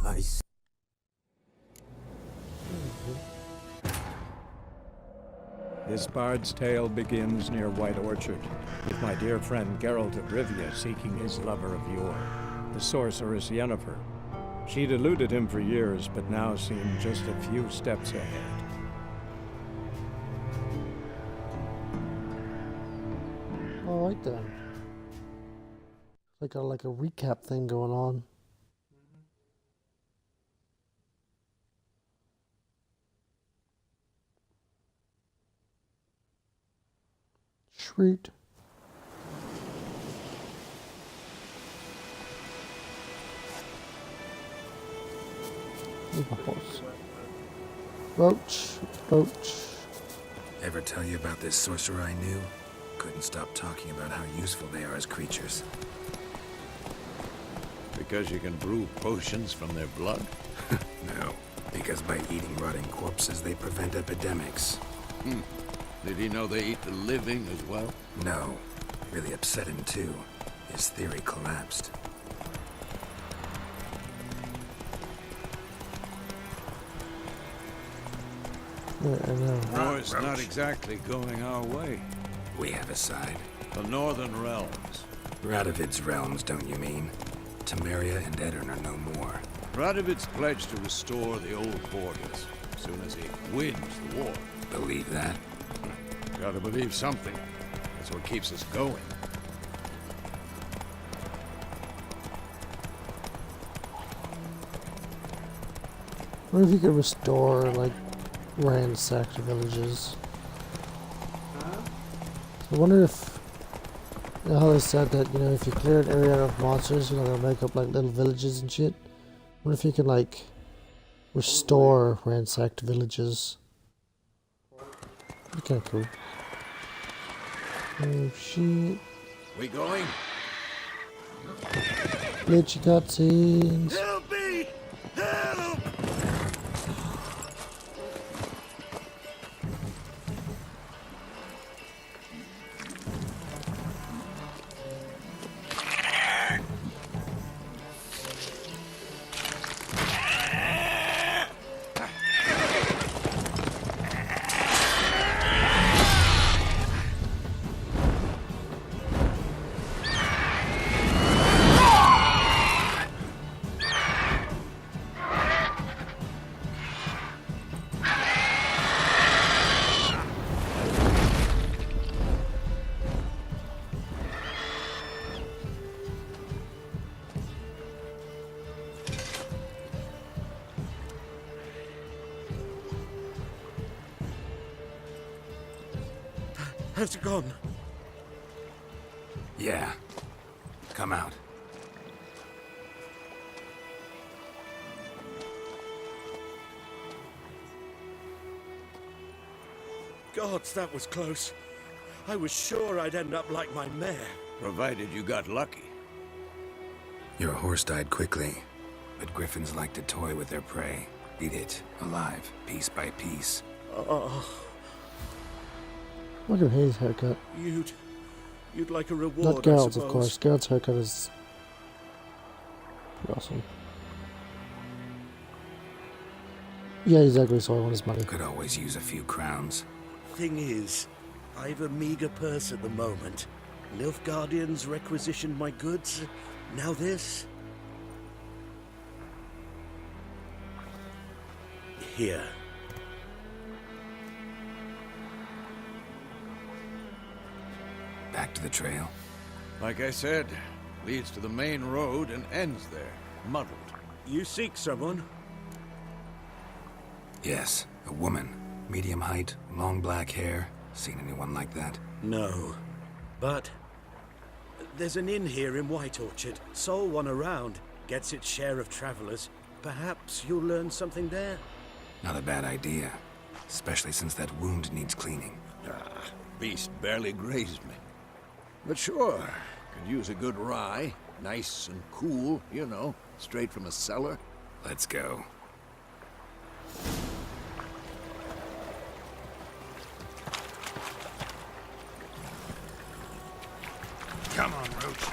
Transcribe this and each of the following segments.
I see. This bard's tale begins near White Orchard, with my dear friend Geralt of Rivia seeking his lover of yore, the sorceress Yennefer. She'd eluded him for years, but now seemed just a few steps ahead. Alright then. Like a recap thing going on. Sweet. Horse. Roach. Roach. Ever tell you about this sorcerer I knew? Couldn't stop talking about how useful they are as creatures. Because you can brew potions from their blood? No, because by eating rotting corpses, they prevent epidemics. Did he know they eat the living as well? No. Really upset him too. His theory collapsed. Yeah, I know. War's not exactly going our way. We have a side. The Northern Realms. Radovid's realms, don't you mean? Temeria and Edirn are no more. Radovid's pledged to restore the old borders as soon as he wins the war. Believe that? Gotta believe something. That's what keeps us going. What if you could restore, like, ransacked villages? I wonder if, you know how they said that, you know, if you clear an area of monsters, you know, they'll make up, like, little villages and shit? What if you could, like, restore ransacked villages? Be kinda cool. Oh, shit. We going? Glitchy cutscenes. Help me! Help! Has it gone? Yeah. Come out. Gods, that was close. I was sure I'd end up like my mare. Provided you got lucky. Your horse died quickly, but griffins like to toy with their prey. Eat it, alive, piece by piece. Oh, Look at his haircut. you'd like a reward, Not I Geralt's, of suppose. course. Geralt's haircut is pretty awesome. Yeah, exactly, so I want his money. Could always use a few crowns. Thing is, I've a meager purse at the moment. Nilfgaardians requisitioned my goods. Now this. Here. Back to the trail. Like I said, leads to the main road and ends there, muddled. You seek someone? Yes, a woman. Medium height, long black hair. Seen anyone like that? No. But there's an inn here in White Orchard. Sole one around. Gets its share of travelers. Perhaps you'll learn something there? Not a bad idea. Especially since that wound needs cleaning. Beast barely grazed me. But sure, could use a good rye. Nice and cool, you know, straight from a cellar. Let's go. Come on, Roach.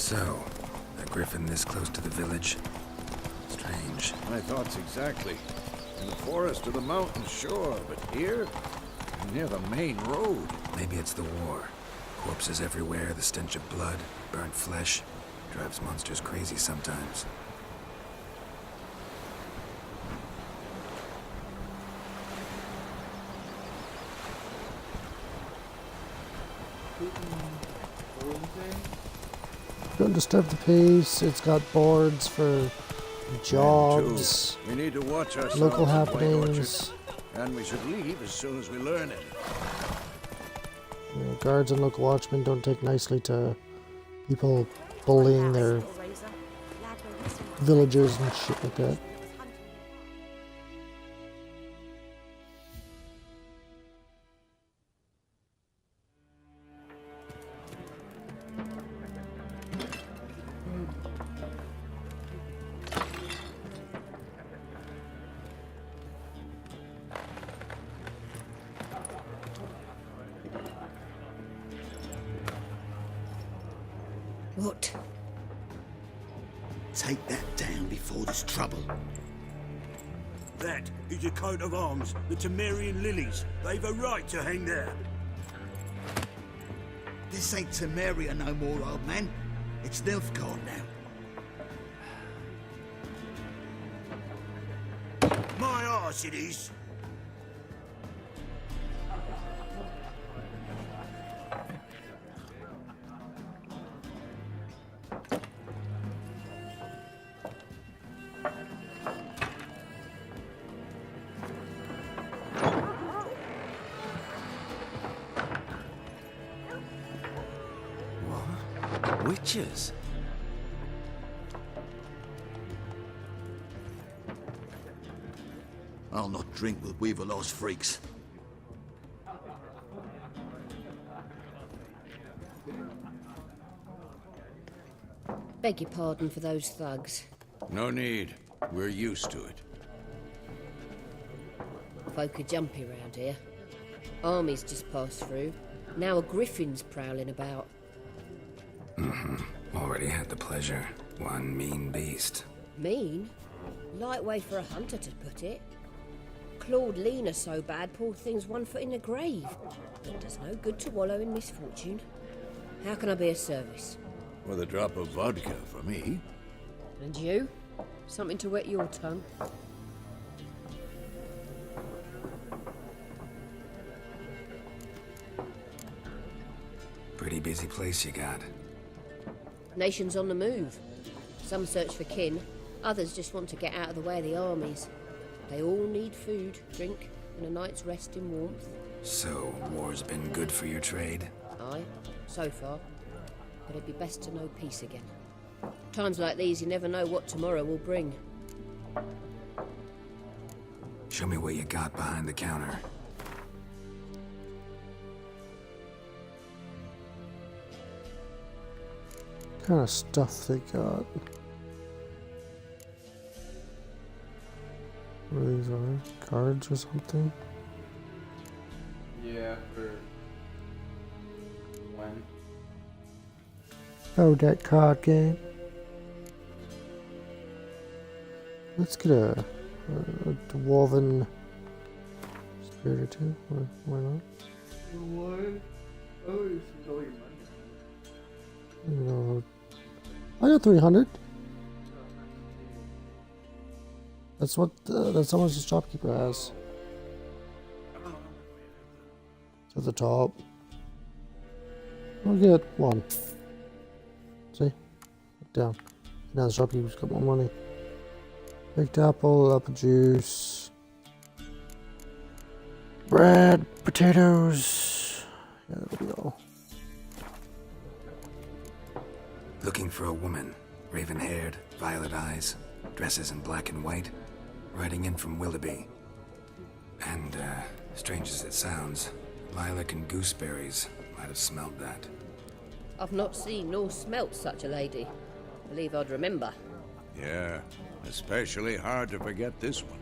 So, a griffin this close to the village? Strange. My thoughts exactly. In the forest or the mountains, sure, but here? Near the main road. Maybe it's the war. Corpses everywhere, the stench of blood, burnt flesh. Drives monsters crazy sometimes. Don't disturb the peace. It's got boards for jobs, We need to watch ourselves local at White Orchard, happenings. and we should leave as soon as we learn it. You know, guards and local watchmen don't take nicely to people bullying their villagers and shit like that. What? Take that down before there's trouble. That is a coat of arms, the Temerian lilies. They've a right to hang there. This ain't Temeria no more, old man. It's Nilfgaard now. My arse it is. Witches? I'll not drink with Weaverlost freaks. Beg your pardon for those thugs. No need. We're used to it. Folk are jumpy round here. Armies just passed through. Now a griffin's prowling about. Already had the pleasure. One mean beast. Mean? Light way for a hunter to put it. Clawed Lena so bad, poor thing's 1 foot in the grave. It does no good to wallow in misfortune. How can I be of service? With a drop of vodka for me. And you? Something to wet your tongue? Pretty busy place you got. Nations on the move. Some search for kin, others just want to get out of the way of the armies. They all need food, drink, and a night's rest in warmth. So, war's been good for your trade? Aye, so far. But it'd be best to know peace again. Times like these, you never know what tomorrow will bring. Show me what you got behind the counter. What kind of stuff they got? What are these are? Cards or something? Yeah, for when? Oh, that card game. Let's get a dwarven spirit or two. Why not? What? Oh, this is all your money. You know, I got 300. That's what. That's how much the shopkeeper has. To the top. I'll get one. See? Down. Now the shopkeeper's got more money. Baked apple juice. Bread, potatoes. Yeah, that'll be all. Looking for a woman. Raven-haired, violet eyes, dresses in black and white. Riding in from Willoughby. And, strange as it sounds, lilac and gooseberries might have smelled that. I've not seen nor smelt such a lady. Believe I'd remember. Yeah, especially hard to forget this one.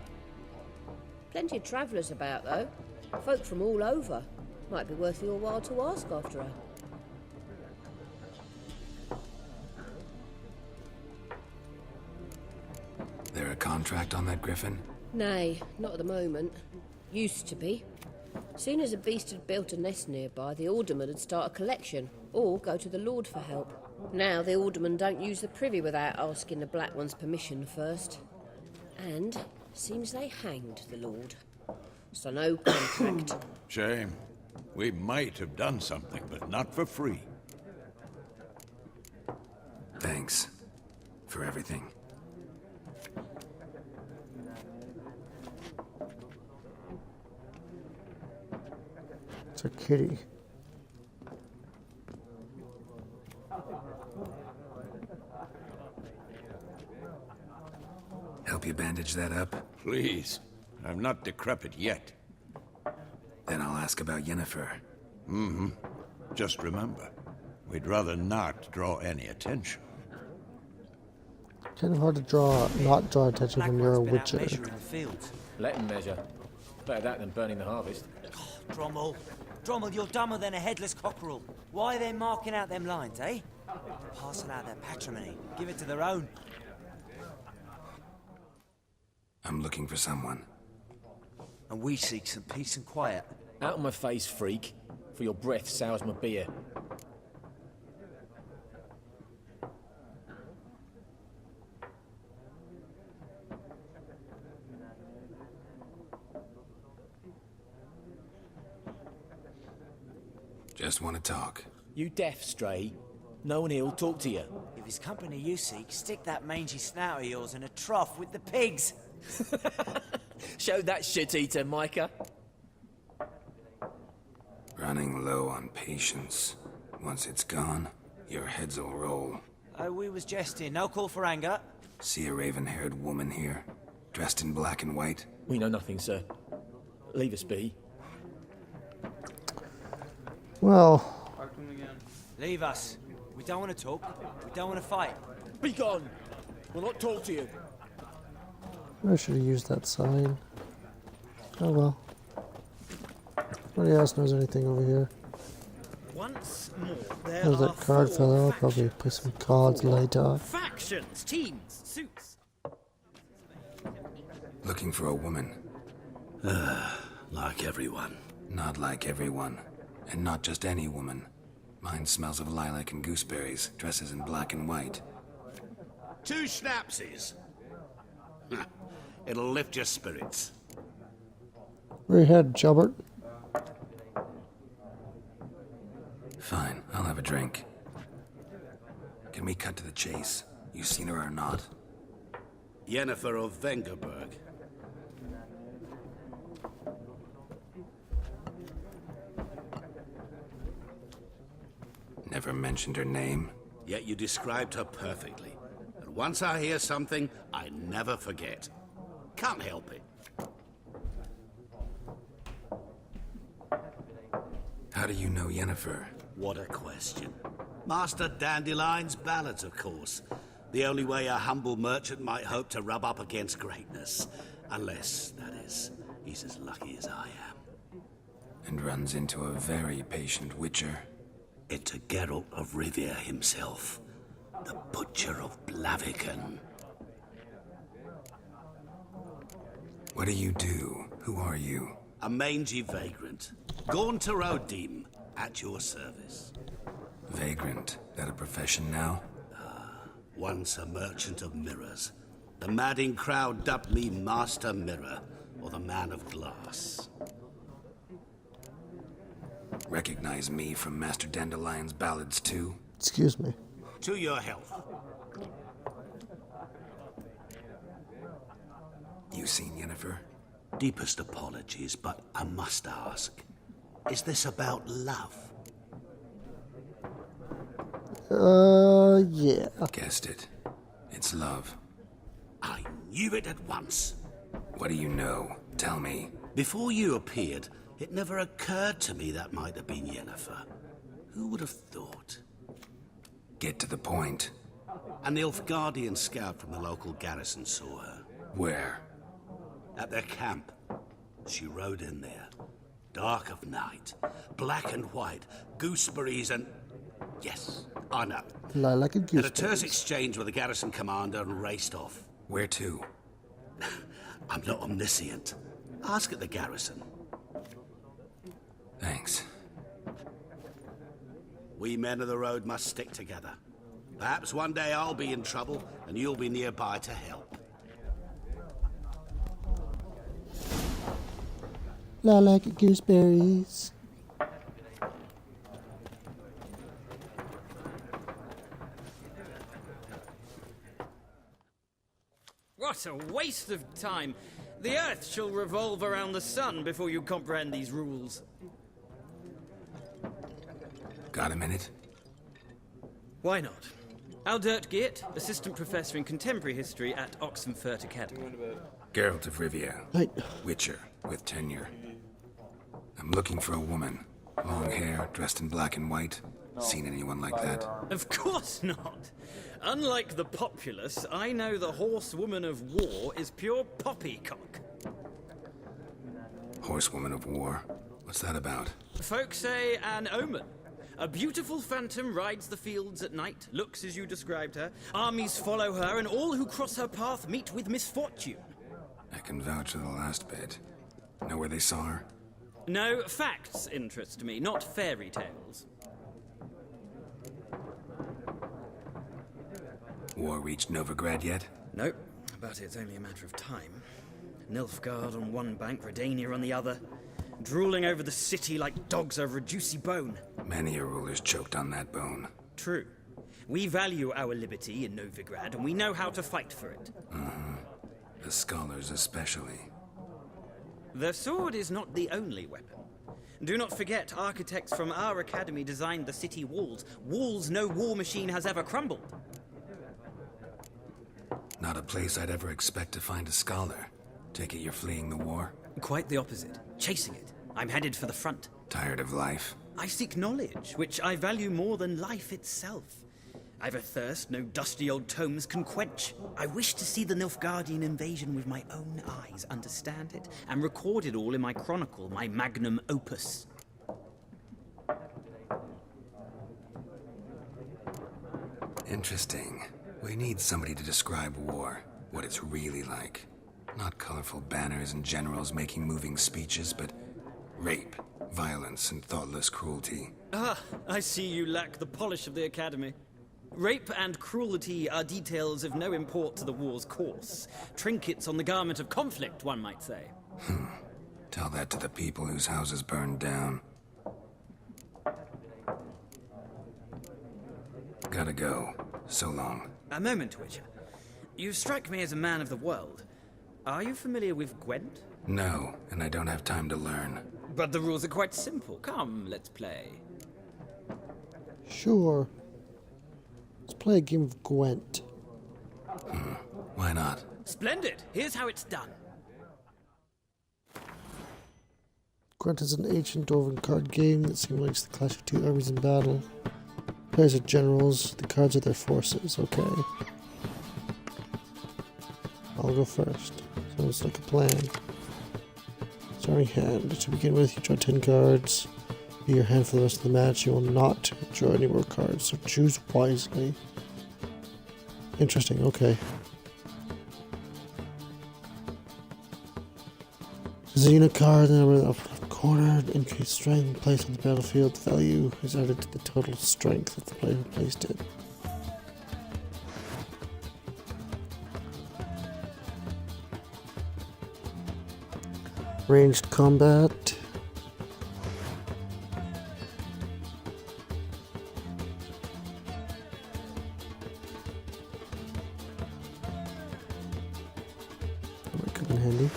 Plenty of travellers about, though. Folk from all over. Might be worth your while to ask after her. There a contract on that griffin? Nay, not at the moment. Used to be. Soon as a beast had built a nest nearby, the alderman would start a collection, or go to the Lord for help. Now the alderman don't use the privy without asking the Black One's permission first. And seems they hanged the Lord. So no contract. Shame. We might have done something, but not for free. Thanks for everything. It's a kitty. Help you bandage that up? Please. I'm not decrepit yet. Then I'll ask about Yennefer. Just remember, we'd rather not draw any attention. Kind of hard to not draw attention when you're a witcher. Measuring the fields. Let him measure. Better that than burning the harvest. Drommel. Drommel, you're dumber than a headless cockerel. Why are they marking out them lines, eh? Passing out their patrimony. Give it to their own. I'm looking for someone. And we seek some peace and quiet. Out of my face, freak. For your breath sours my beer. Just want to talk. You deaf, Stray? No one here'll talk to you. If it's company you seek, stick that mangy snout of yours in a trough with the pigs. Show that shit-eater, Micah. Running low on patience. Once it's gone, your heads will roll. Oh, we was jesting. No call for anger. See a raven-haired woman here, dressed in black and white? We know nothing, sir. Leave us be. Well, Leave us. We don't want to talk. We don't want to fight. Be gone! We'll not talk to you. I should have used that sign. Oh well. Nobody else knows anything over here. Once more, there There's are that card four fella. I'll probably factions. play some cards later. Factions, teams, suits. Looking for a woman. Like everyone. Not like everyone. And not just any woman. Mine smells of lilac and gooseberries, dresses in black and white. 2 schnapsies. It'll lift your spirits. Where you head, Gilbert? Fine, I'll have a drink. Can we cut to the chase? You seen her or not? Yennefer of Vengerberg. Never mentioned her name. Yet you described her perfectly. And once I hear something, I never forget. Can't help it. How do you know Yennefer? What a question. Master Dandelion's ballads, of course. The only way a humble merchant might hope to rub up against greatness. Unless, that is, he's as lucky as I am. And runs into a very patient witcher. Into Geralt of Rivia himself. The Butcher of Blaviken. What do you do? Who are you? A mangy vagrant. Gaunter Odim, at your service. Vagrant. That a profession now? Once a merchant of mirrors. The madding crowd dubbed me Master Mirror, or the Man of Glass. Recognize me from Master Dandelion's ballads too? Excuse me. To your health. You seen Yennefer? Deepest apologies, but I must ask. Is this about love? Yeah. Guessed it. It's love. I knew it at once. What do you know? Tell me. Before you appeared, it never occurred to me that might have been Yennefer. Who would have thought? Get to the point. A Nilfgaardian scout from the local garrison saw her. Where? At their camp. She rode in there. Dark of night. Black and white. Gooseberries and... Yes, I know. Lilac and Had a terse gooseberries. exchange with the garrison commander and raced off. Where to? I'm not omniscient. Ask at the garrison. Thanks. We men of the road must stick together. Perhaps one day I'll be in trouble, and you'll be nearby to help. I like gooseberries. What a waste of time! The Earth shall revolve around the sun before you comprehend these rules. Got a minute? Why not? Aldert Geert, Assistant Professor in Contemporary History at Oxenfurt Academy. Geralt of Rivia. Right. Witcher, with tenure. I'm looking for a woman. Long hair, dressed in black and white. Seen anyone like that? Of course not! Unlike the populace, I know the horsewoman of war is pure poppycock. Horsewoman of war? What's that about? Folk say an omen. A beautiful phantom rides the fields at night, looks as you described her. Armies follow her, and all who cross her path meet with misfortune. I can vouch for the last bit. Know where they saw her? No, facts interest me, not fairy tales. War reached Novigrad yet? Nope, but it's only a matter of time. Nilfgaard on one bank, Redania on the other. Drooling over the city like dogs over a juicy bone. Many a ruler's choked on that bone. True. We value our liberty in Novigrad, and we know how to fight for it. The scholars especially. The sword is not the only weapon. Do not forget, architects from our academy designed the city walls. Walls no war machine has ever crumbled. Not a place I'd ever expect to find a scholar. Take it you're fleeing the war? Quite the opposite. Chasing it. I'm headed for the front. Tired of life? I seek knowledge, which I value more than life itself. I've a thirst no dusty old tomes can quench. I wish to see the Nilfgaardian invasion with my own eyes, understand it, and record it all in my chronicle, my magnum opus. Interesting. We need somebody to describe war, what it's really like. Not colorful banners and generals making moving speeches, but rape, violence, and thoughtless cruelty. Ah, I see you lack the polish of the academy. Rape and cruelty are details of no import to the war's course. Trinkets on the garment of conflict, one might say. Tell that to the people whose houses burned down. Gotta go. So long. A moment, Witcher. You strike me as a man of the world. Are you familiar with Gwent? No, and I don't have time to learn. But the rules are quite simple. Come, let's play. Sure. Let's play a game of Gwent. Why not? Splendid. Here's how it's done. Gwent is an ancient dwarven card game that simulates the clash of two armies in battle. Players are generals, the cards are their forces, okay. I'll go first. Sounds like a plan. Starting hand. To begin with, you draw 10 cards. Be your hand for the rest of the match. You will not draw any more cards, so choose wisely. Interesting, okay. Xena card in the upper left corner. Increase strength placed on the battlefield. The value is added to the total strength of the player who placed it. Ranged combat. That might come in handy.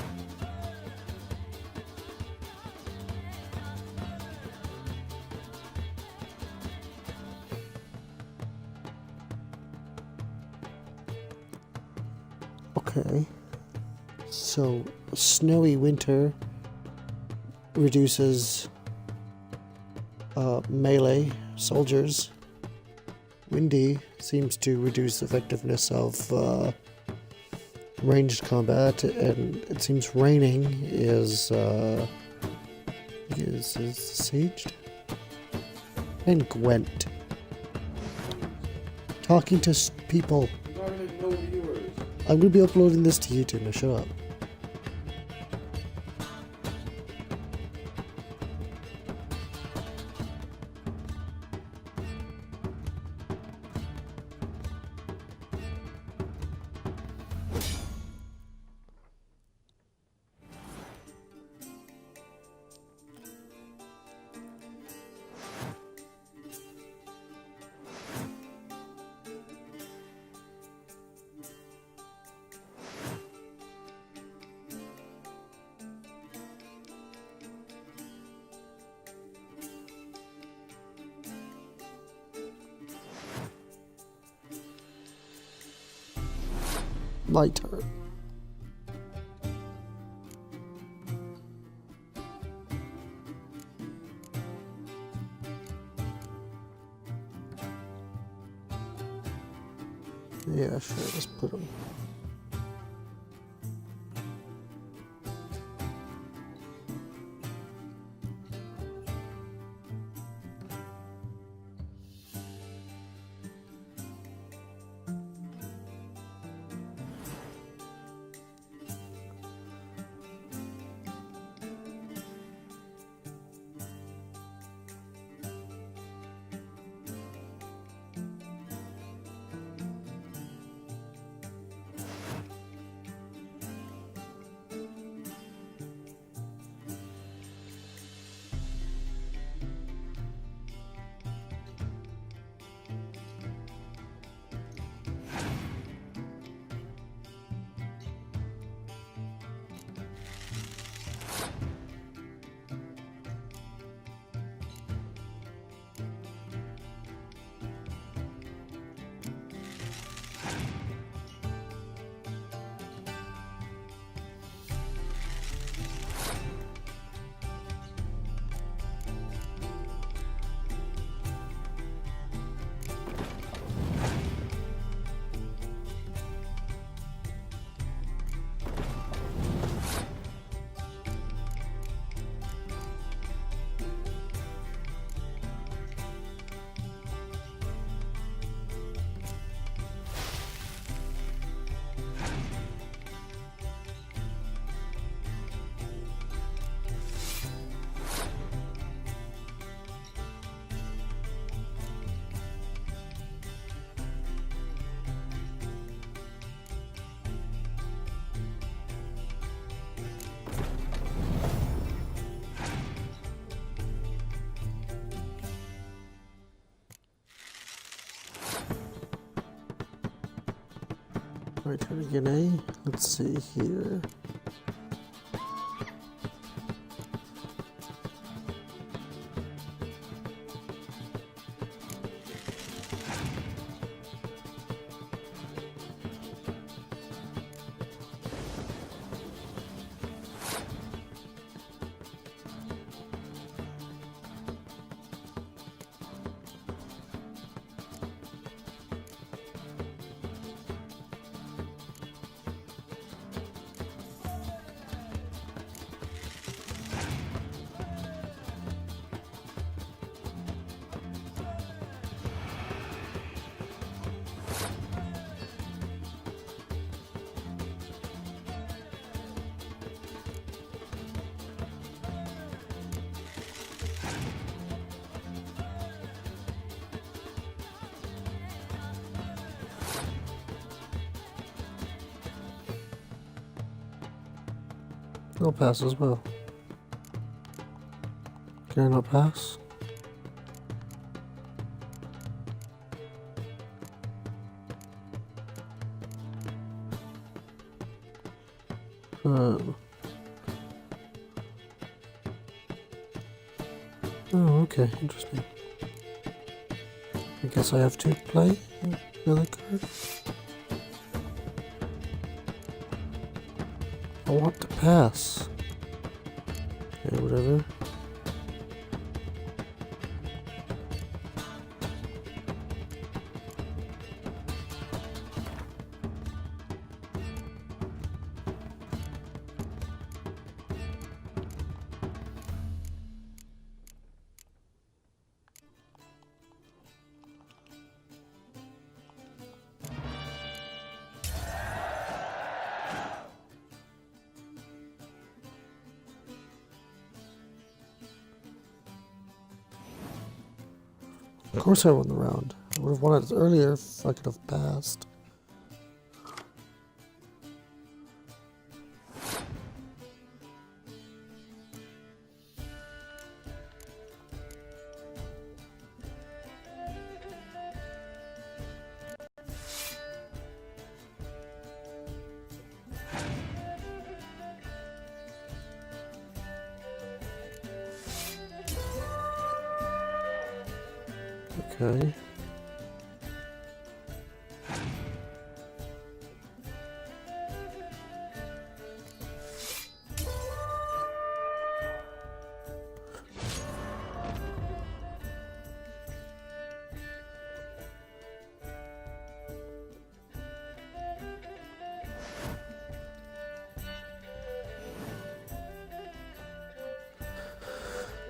Okay. So, snowy winter reduces melee soldiers. Windy seems to reduce effectiveness of ranged combat, and it seems raining is sieged. And Gwent. Talking to people. No viewers. I'm gonna be uploading this to YouTube. Now shut up. My turn. Yeah, sure, let's put them. My turn again, eh? Let's see here. I'll pass as well. Can I not pass? Oh, okay, interesting. I guess I have to play another card. I want to pass. Okay, whatever. Of course I won the round. I would have won it earlier if I could have passed. Okay.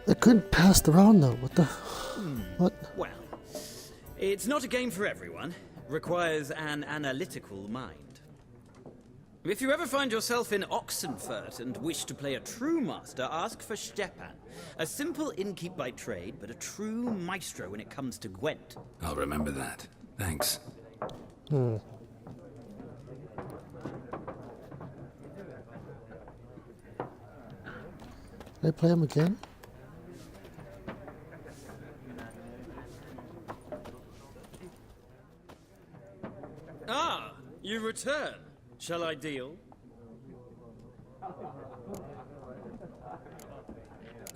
I couldn't pass the round though. What the? What? Well, it's not a game for everyone. Requires an analytical mind. If you ever find yourself in Oxenfurt and wish to play a true master, ask for Stepan. A simple innkeep by trade, but a true maestro when it comes to Gwent. I'll remember that. Thanks. Hmm. Can I play him again? Ah, you return. Shall I deal?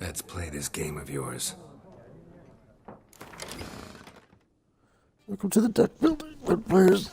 Let's play this game of yours. Welcome to the deck building. Good players